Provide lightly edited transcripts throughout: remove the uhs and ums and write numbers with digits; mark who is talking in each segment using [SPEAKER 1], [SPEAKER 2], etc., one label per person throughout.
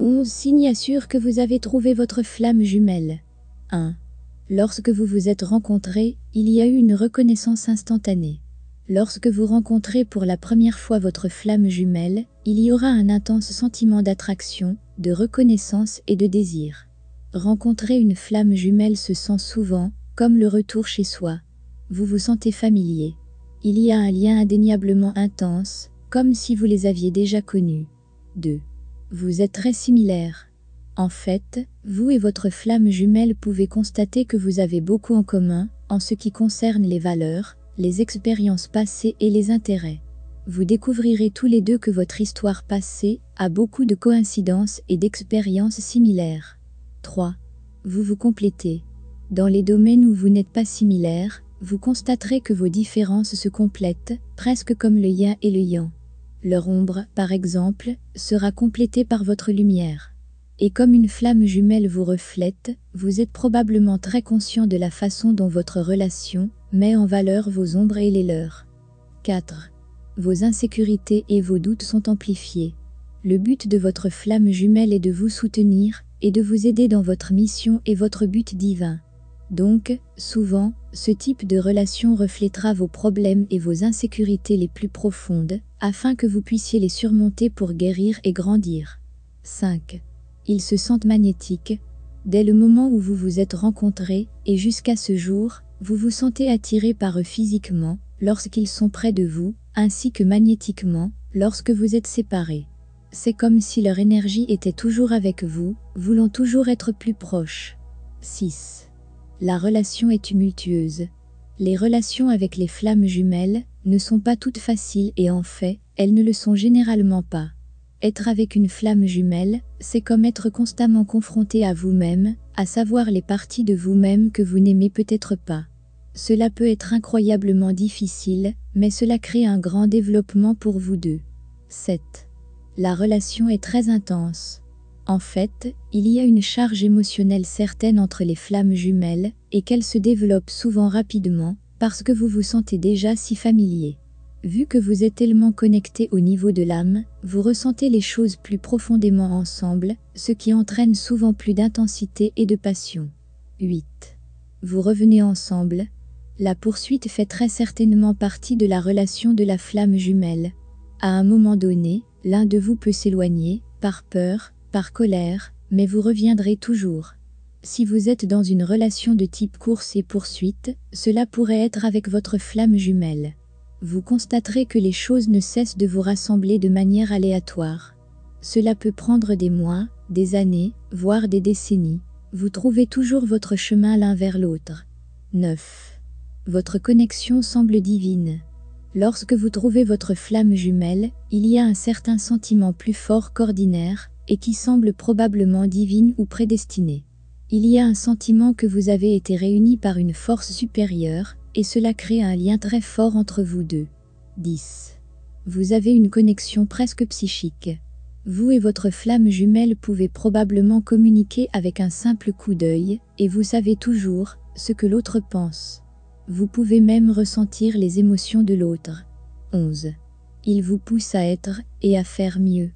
[SPEAKER 1] 11 signes assurent que vous avez trouvé votre flamme jumelle. 1. Lorsque vous vous êtes rencontrés, il y a eu une reconnaissance instantanée. Lorsque vous rencontrez pour la première fois votre flamme jumelle, il y aura un intense sentiment d'attraction, de reconnaissance et de désir. Rencontrer une flamme jumelle se sent souvent comme le retour chez soi. Vous vous sentez familier. Il y a un lien indéniablement intense, comme si vous les aviez déjà connus. 2. Vous êtes très similaires. En fait, vous et votre flamme jumelle pouvez constater que vous avez beaucoup en commun en ce qui concerne les valeurs, les expériences passées et les intérêts. Vous découvrirez tous les deux que votre histoire passée a beaucoup de coïncidences et d'expériences similaires. 3. Vous vous complétez. Dans les domaines où vous n'êtes pas similaires, vous constaterez que vos différences se complètent, presque comme le yin et le yang. Leur ombre, par exemple, sera complétée par votre lumière. Et comme une flamme jumelle vous reflète, vous êtes probablement très conscient de la façon dont votre relation met en valeur vos ombres et les leurs. 4. Vos insécurités et vos doutes sont amplifiés. Le but de votre flamme jumelle est de vous soutenir et de vous aider dans votre mission et votre but divin. Donc, souvent, ce type de relation reflètera vos problèmes et vos insécurités les plus profondes, afin que vous puissiez les surmonter pour guérir et grandir. 5. Ils se sentent magnétiques. Dès le moment où vous vous êtes rencontrés, et jusqu'à ce jour, vous vous sentez attiré par eux physiquement, lorsqu'ils sont près de vous, ainsi que magnétiquement, lorsque vous êtes séparés. C'est comme si leur énergie était toujours avec vous, voulant toujours être plus proche. 6. La relation est tumultueuse. Les relations avec les flammes jumelles ne sont pas toutes faciles et en fait, elles ne le sont généralement pas. Être avec une flamme jumelle, c'est comme être constamment confronté à vous-même, à savoir les parties de vous-même que vous n'aimez peut-être pas. Cela peut être incroyablement difficile, mais cela crée un grand développement pour vous deux. 7. La relation est très intense. En fait, il y a une charge émotionnelle certaine entre les flammes jumelles, et qu'elle se développe souvent rapidement, parce que vous vous sentez déjà si familier. Vu que vous êtes tellement connectés au niveau de l'âme, vous ressentez les choses plus profondément ensemble, ce qui entraîne souvent plus d'intensité et de passion. 8. Vous revenez ensemble. La poursuite fait très certainement partie de la relation de la flamme jumelle. À un moment donné, l'un de vous peut s'éloigner, par peur, par colère, mais vous reviendrez toujours. Si vous êtes dans une relation de type course et poursuite, cela pourrait être avec votre flamme jumelle. Vous constaterez que les choses ne cessent de vous rassembler de manière aléatoire. Cela peut prendre des mois, des années, voire des décennies. Vous trouvez toujours votre chemin l'un vers l'autre. 9. Votre connexion semble divine. Lorsque vous trouvez votre flamme jumelle, il y a un certain sentiment plus fort qu'ordinaire, et qui semble probablement divine ou prédestinée. Il y a un sentiment que vous avez été réunis par une force supérieure, et cela crée un lien très fort entre vous deux. 10. Vous avez une connexion presque psychique. Vous et votre flamme jumelle pouvez probablement communiquer avec un simple coup d'œil, et vous savez toujours ce que l'autre pense. Vous pouvez même ressentir les émotions de l'autre. 11. Il vous pousse à être et à faire mieux.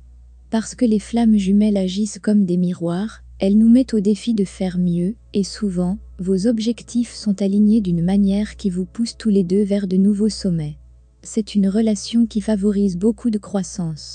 [SPEAKER 1] Parce que les flammes jumelles agissent comme des miroirs, elles nous mettent au défi de faire mieux, et souvent, vos objectifs sont alignés d'une manière qui vous pousse tous les deux vers de nouveaux sommets. C'est une relation qui favorise beaucoup de croissance.